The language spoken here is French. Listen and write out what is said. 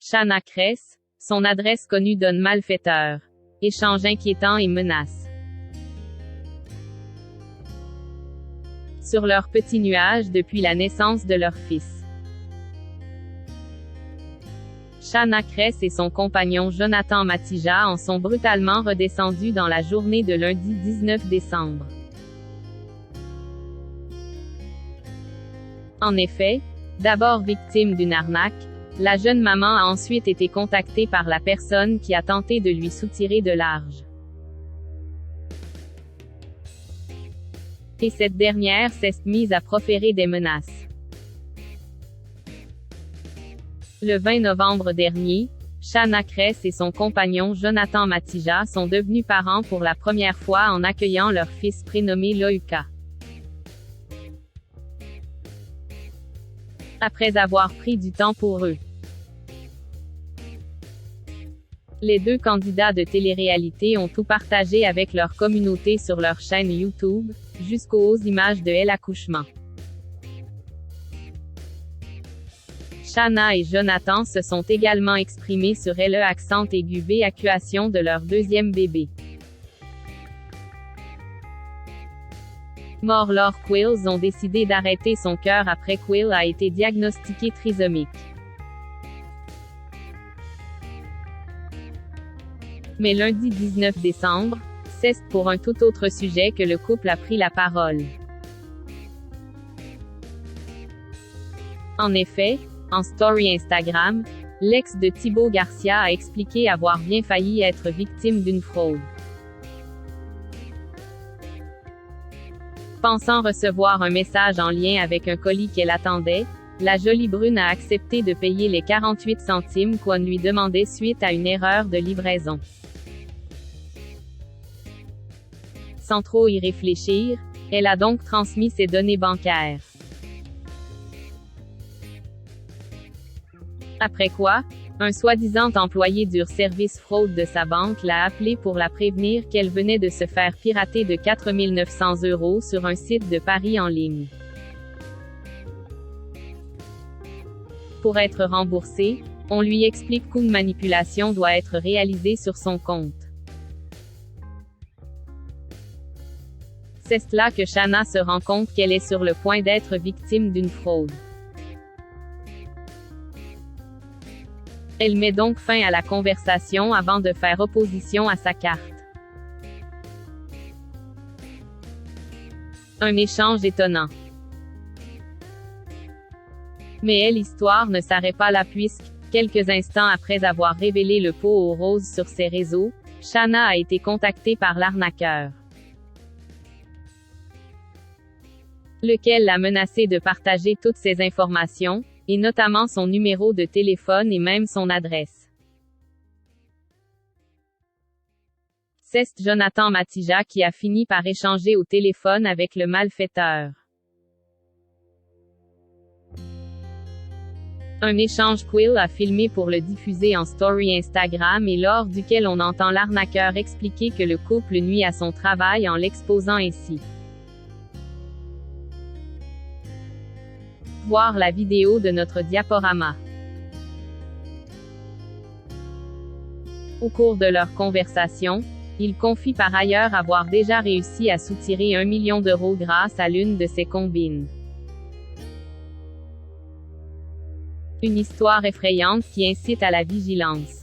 Shanna Kress, son adresse connue donne malfaiteur. Échange inquiétant et menace. Sur leur petit nuage depuis la naissance de leur fils. Shanna Kress et son compagnon Jonathan Matija en sont brutalement redescendus dans la journée de lundi 19 décembre. En effet, d'abord victime d'une arnaque, la jeune maman a ensuite été contactée par la personne qui a tenté de lui soutirer de l'argent. Et cette dernière s'est mise à proférer des menaces. Le 20 novembre dernier, Shanna Kress et son compagnon Jonathan Matija sont devenus parents pour la première fois en accueillant leur fils prénommé Loïka. Après avoir pris du temps pour eux. Les deux candidats de télé-réalité ont tout partagé avec leur communauté sur leur chaîne YouTube, jusqu'aux images de l'accouchement. Shanna et Jonathan se sont également exprimés sur l'accent aigu évacuation de leur deuxième bébé. Laure Quills ont décidé d'arrêter son cœur après Quill a été diagnostiqué trisomique. Mais lundi 19 décembre, c'est pour un tout autre sujet que le couple a pris la parole. En effet, en story Instagram, l'ex de Thibaut Garcia a expliqué avoir bien failli être victime d'une fraude. Pensant recevoir un message en lien avec un colis qu'elle attendait, la jolie brune a accepté de payer les 48 centimes qu'on lui demandait suite à une erreur de livraison. Sans trop y réfléchir, elle a donc transmis ses données bancaires. Après quoi, un soi-disant employé du service fraude de sa banque l'a appelée pour la prévenir qu'elle venait de se faire pirater de 4 900 € sur un site de paris en ligne. Pour être remboursée, on lui explique qu'une manipulation doit être réalisée sur son compte. C'est là que Shanna se rend compte qu'elle est sur le point d'être victime d'une fraude. Elle met donc fin à la conversation avant de faire opposition à sa carte. Un échange étonnant. Mais l'histoire ne s'arrête pas là puisque, quelques instants après avoir révélé le pot aux roses sur ses réseaux, Shanna a été contactée par l'arnaqueur. Lequel l'a menacée de partager toutes ses informations, et notamment son numéro de téléphone et même son adresse. C'est Jonathan Matija qui a fini par échanger au téléphone avec le malfaiteur. Un échange Quill a filmé pour le diffuser en story Instagram et lors duquel on entend l'arnaqueur expliquer que le couple nuit à son travail en l'exposant ainsi. Voir la vidéo de notre diaporama. Au cours de leur conversation, il confie par ailleurs avoir déjà réussi à soutirer 1 million d'euros grâce à l'une de ses combines. Une histoire effrayante qui incite à la vigilance.